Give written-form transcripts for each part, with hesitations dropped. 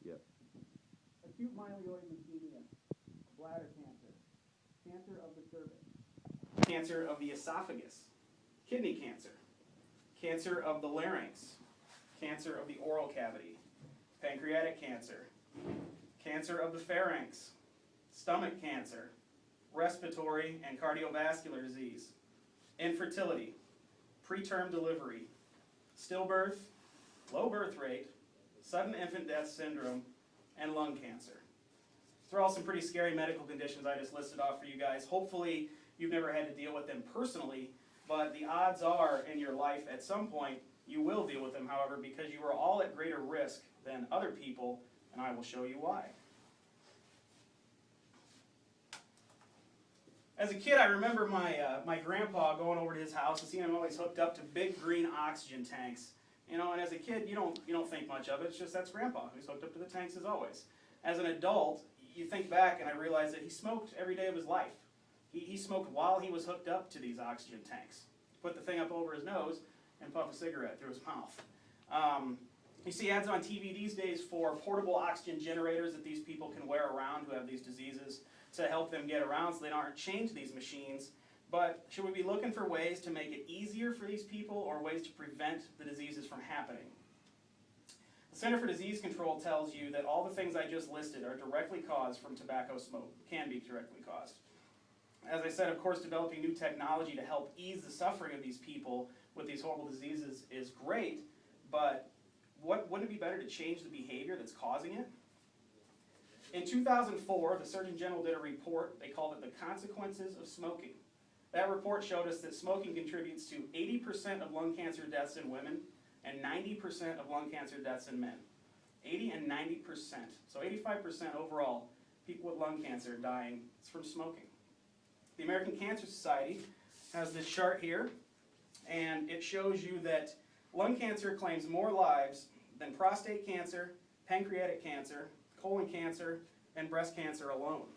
Yep. Acute myeloid leukemia, bladder cancer, cancer of the cervix, cancer of the esophagus, kidney cancer, cancer of the larynx, cancer of the oral cavity, pancreatic cancer, cancer of the pharynx, stomach cancer, respiratory and cardiovascular disease, infertility, preterm delivery, stillbirth, low birth rate, sudden infant death syndrome, and lung cancer. These are all some pretty scary medical conditions I just listed off for you guys. Hopefully you've never had to deal with them personally, but the odds are in your life at some point you will deal with them, however, because you are all at greater risk than other people, and I will show you why. As a kid, I remember my grandpa going over to his house and seeing him always hooked up to big green oxygen tanks. You know, and as a kid, you don't think much of it. It's just that's grandpa. He's hooked up to the tanks as always. As an adult, you think back, and I realized that he smoked every day of his life. He smoked while he was hooked up to these oxygen tanks. Put the thing up over his nose and puff a cigarette through his mouth. You see ads on TV these days for portable oxygen generators that these people can wear around who have these diseases to help them get around so they aren't chained to these machines. But should we be looking for ways to make it easier for these people or ways to prevent the diseases from happening? The Center for Disease Control tells you that all the things I just listed are directly caused from tobacco smoke, can be directly caused. As I said, of course, developing new technology to help ease the suffering of these people with these horrible diseases is great, but wouldn't it be better to change the behavior that's causing it? In 2004, the Surgeon General did a report. They called it The Consequences of Smoking. That report showed us that smoking contributes to 80% of lung cancer deaths in women and 90% of lung cancer deaths in men. 80 and 90%. So 85% overall, people with lung cancer dying from smoking. The American Cancer Society has this chart here, and it shows you that lung cancer claims more lives than prostate cancer, pancreatic cancer, colon cancer, and breast cancer alone.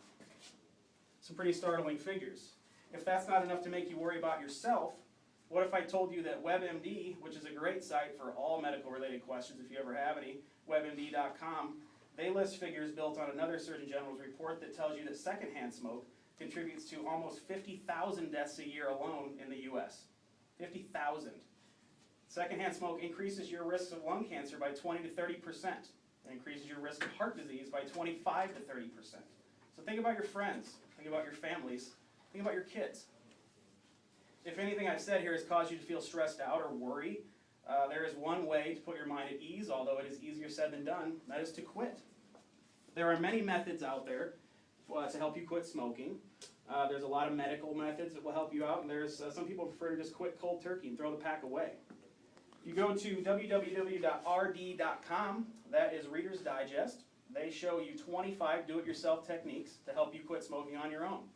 Some pretty startling figures. If that's not enough to make you worry about yourself, what if I told you that WebMD, which is a great site for all medical-related questions if you ever have any, webmd.com, they list figures built on another Surgeon General's report that tells you that secondhand smoke contributes to almost 50,000 deaths a year alone in the U.S. 50,000. Secondhand smoke increases your risk of lung cancer by 20 to 30%. It increases your risk of heart disease by 25 to 30%. So think about your friends, think about your families, think about your kids. If anything I've said here has caused you to feel stressed out or worry, there is one way to put your mind at ease, although it is easier said than done, that is to quit. There are many methods out there to help you quit smoking. There's a lot of medical methods that will help you out, and there's some people prefer to just quit cold turkey and throw the pack away. You go to www.rd.com, that is Reader's Digest. They show you 25 do-it-yourself techniques to help you quit smoking on your own.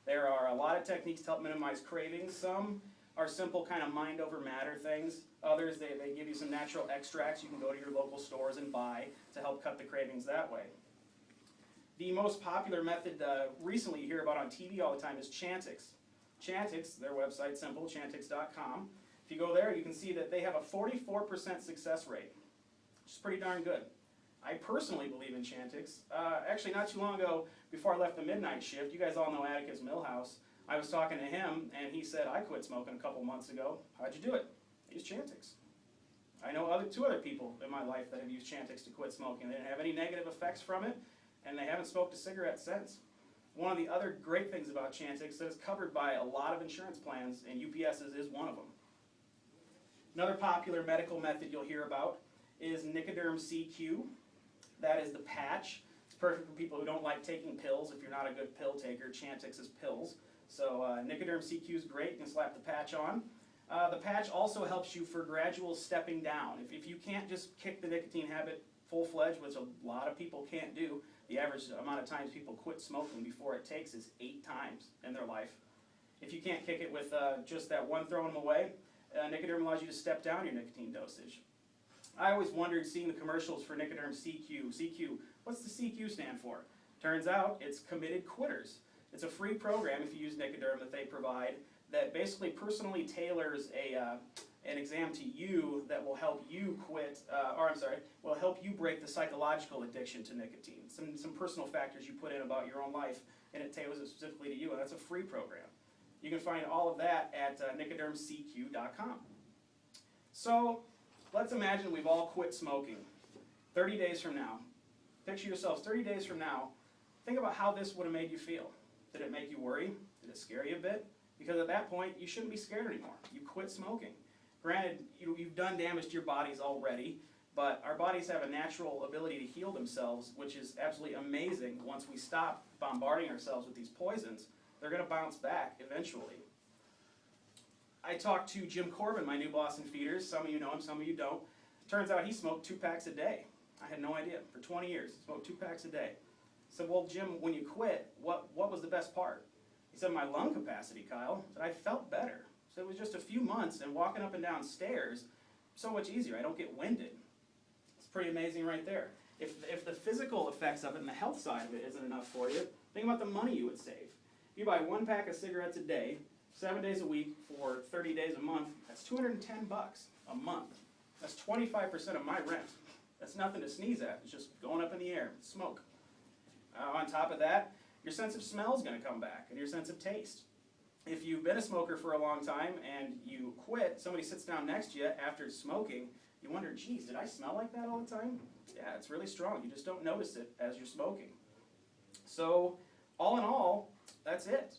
There are a lot of techniques to help minimize cravings. Some are simple kind of mind over matter things. Others, they give you some natural extracts you can go to your local stores and buy to help cut the cravings that way. The most popular method recently you hear about on TV all the time is Chantix. Chantix, their website, simple, chantix.com. If you go there, you can see that they have a 44% success rate, which is pretty darn good. I personally believe in Chantix. Actually, not too long ago, before I left the midnight shift, you guys all know Atticus Millhouse, I was talking to him, and he said, I quit smoking a couple months ago. How'd you do it? I used Chantix. I know two other people in my life that have used Chantix to quit smoking. They didn't have any negative effects from it, and they haven't smoked a cigarette since. One of the other great things about Chantix that is covered by a lot of insurance plans, and UPS's is one of them. Another popular medical method you'll hear about is Nicoderm CQ. That is the patch. It's perfect for people who don't like taking pills. If you're not a good pill taker, Chantix is pills. So Nicoderm CQ is great. You can slap the patch on. The patch also helps you for gradual stepping down. If you can't just kick the nicotine habit full-fledged, which a lot of people can't do, the average amount of times people quit smoking before it takes is 8 times in their life. If you can't kick it with just that one throwing them away, Nicoderm allows you to step down your nicotine dosage. I always wondered seeing the commercials for Nicoderm CQ. CQ, what's the CQ stand for? Turns out it's Committed Quitters. It's a free program if you use Nicoderm that they provide that basically personally tailors a an exam to you that will help you will help you break the psychological addiction to nicotine. Some personal factors you put in about your own life, and it tailors it specifically to you, and that's a free program. You can find all of that at nicodermcq.com. So let's imagine we've all quit smoking 30 days from now. Picture yourselves 30 days from now. Think about how this would have made you feel. Did it make you worry? Did it scare you a bit? Because at that point, you shouldn't be scared anymore. You quit smoking. Granted, you've done damage to your bodies already, but our bodies have a natural ability to heal themselves, which is absolutely amazing. Once we stop bombarding ourselves with these poisons, they're going to bounce back eventually. I talked to Jim Corbin, my new boss in feeders. Some of you know him, some of you don't. Turns out he smoked 2 packs a day. I had no idea. For 20 years, he smoked 2 packs a day. I said, well, Jim, when you quit, what was the best part? He said, my lung capacity, Kyle. I said, I felt better. So it was just a few months, and walking up and down stairs, so much easier. I don't get winded. It's pretty amazing right there. If the physical effects of it and the health side of it isn't enough for you, think about the money you would save. If you buy 1 pack of cigarettes a day, 7 days a week for 30 days a month, that's $210 a month. That's 25% of my rent. That's nothing to sneeze at. It's just going up in the air. Smoke. On top of that, your sense of smell is going to come back, and your sense of taste. If you've been a smoker for a long time and you quit, somebody sits down next to you after smoking, you wonder, geez, did I smell like that all the time? Yeah, it's really strong. You just don't notice it as you're smoking. So, all in all, that's it.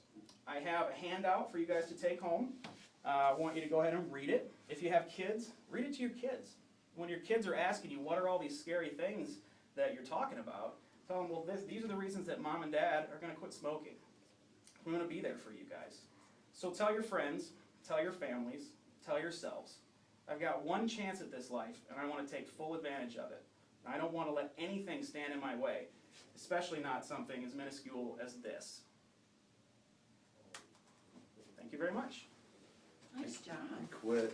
I have a handout for you guys to take home. I want you to go ahead and read it. If you have kids, read it to your kids. When your kids are asking you, what are all these scary things that you're talking about, tell them, well, these are the reasons that mom and dad are going to quit smoking. I'm going to be there for you guys. So tell your friends, tell your families, tell yourselves, I've got one chance at this life, and I want to take full advantage of it. I don't want to let anything stand in my way, especially not something as minuscule as this. Thank you very much. Nice job. Quit.